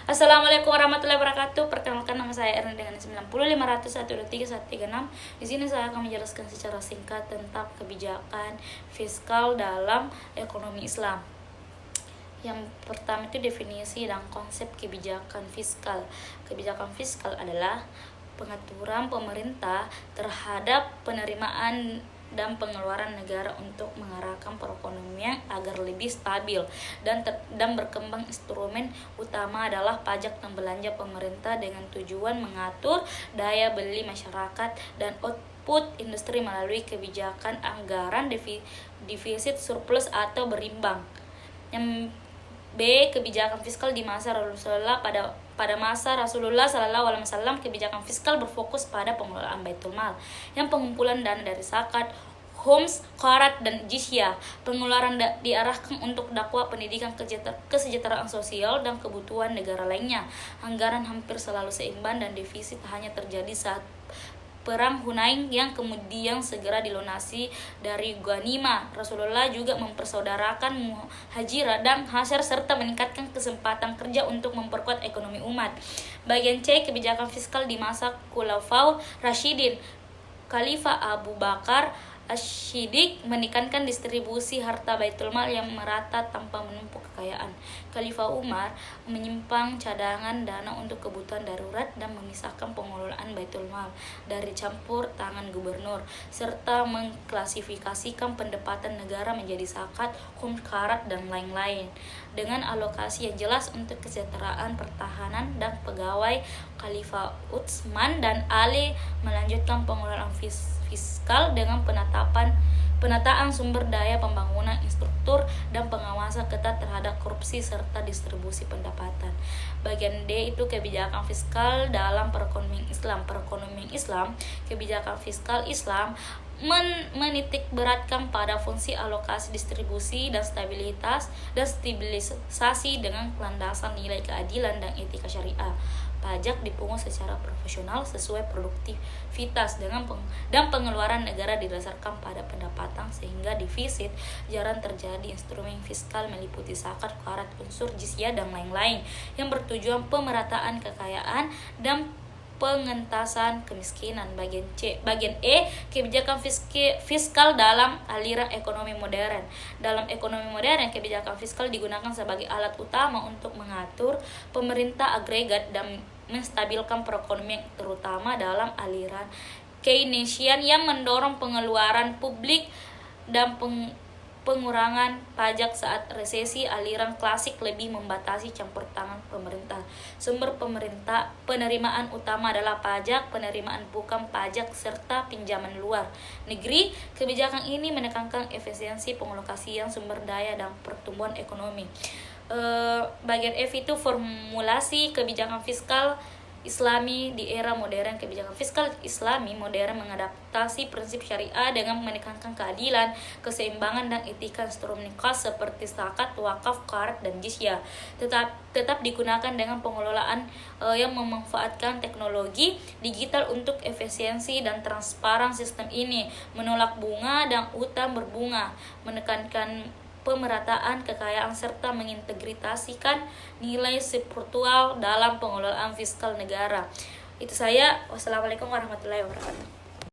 Assalamualaikum warahmatullahi wabarakatuh. Perkenalkan, nama saya Erna dengan 90.501.3.136. Di sini saya akan menjelaskan secara singkat tentang kebijakan fiskal dalam ekonomi Islam. Yang pertama itu definisi dan konsep kebijakan fiskal. Kebijakan fiskal adalah pengaturan pemerintah terhadap penerimaan dan pengeluaran negara untuk mengarahkan perekonomian agar lebih stabil dan berkembang. Instrumen utama adalah pajak dan belanja pemerintah dengan tujuan mengatur daya beli masyarakat dan output industri melalui kebijakan anggaran defisit, surplus atau berimbang. Yang B, kebijakan fiskal di masa Rasulullah. Pada masa Rasulullah SAW, kebijakan fiskal berfokus pada pengelolaan Baitul Mal, yang pengumpulan dana dari zakat, khums, qarat, dan jizyah. Pengeluaran diarahkan untuk dakwah, pendidikan, kesejahteraan sosial, dan kebutuhan negara lainnya. Anggaran hampir selalu seimbang dan defisit hanya terjadi saat Perang Hunain yang kemudian segera dilunasi dari ghanimah. Rasulullah juga mempersaudarakan muhajirin dan ansar serta meningkatkan kesempatan kerja untuk memperkuat ekonomi umat. Bagian C, kebijakan fiskal di masa Khulafaur Rasyidin. Khalifah Abu Bakar Asy-Syiddiq menekankan distribusi harta Baitul Mal yang merata tanpa menumpuk kekayaan. Khalifah Umar menyimpang cadangan dana untuk kebutuhan darurat dan memisahkan pengelolaan Baitul Mal dari campur tangan gubernur, serta mengklasifikasikan pendapatan negara menjadi zakat, khums, qarat, dan lain-lain dengan alokasi yang jelas untuk kesejahteraan pertahanan dan pegawai. Khalifah Utsman dan Ali melanjutkan pengelolaan fiskal dengan penataan sumber daya pembangunan, instruktur, dan pengawasan ketat terhadap korupsi serta distribusi pendapatan. Bagian D itu kebijakan fiskal dalam perekonomian Islam. Perekonomian Islam, kebijakan fiskal Islam menitik beratkan pada fungsi alokasi, distribusi, dan stabilisasi dengan landasan nilai keadilan dan etika syariah. Pajak dipungut secara proporsional sesuai produktivitas dan pengeluaran negara didasarkan pada pendapatan sehingga defisit jarang terjadi. Instrumen fiskal meliputi zakat, qarat, unsur, jizyah, dan lain-lain yang bertujuan pemerataan kekayaan dan pengentasan kemiskinan. Bagian E, kebijakan fiskal dalam aliran ekonomi modern. Dalam ekonomi modern, kebijakan fiskal digunakan sebagai alat utama untuk mengatur pemerintah agregat dan menstabilkan perekonomian, terutama dalam aliran Keynesian yang mendorong pengeluaran publik dan pengurangan pajak saat resesi. Aliran klasik lebih membatasi campur tangan pemerintah. Sumber penerimaan utama adalah pajak, penerimaan bukan pajak, serta pinjaman luar negeri. Kebijakan ini menekankan efisiensi pengalokasian sumber daya dan pertumbuhan ekonomi. Bagian F itu formulasi kebijakan fiskal Islami di era modern. Kebijakan fiskal Islami modern mengadaptasi prinsip syariah dengan menekankan keadilan, keseimbangan, dan etika. Instrumen khas seperti zakat, wakaf, qarat, dan jizyah tetap digunakan dengan pengelolaan yang memanfaatkan teknologi digital untuk efisiensi dan transparan. Sistem ini menolak bunga dan utang berbunga, menekankan pemerataan kekayaan, serta mengintegrasikan nilai spiritual dalam pengelolaan fiskal negara. Itu saya. Wassalamualaikum warahmatullahi wabarakatuh.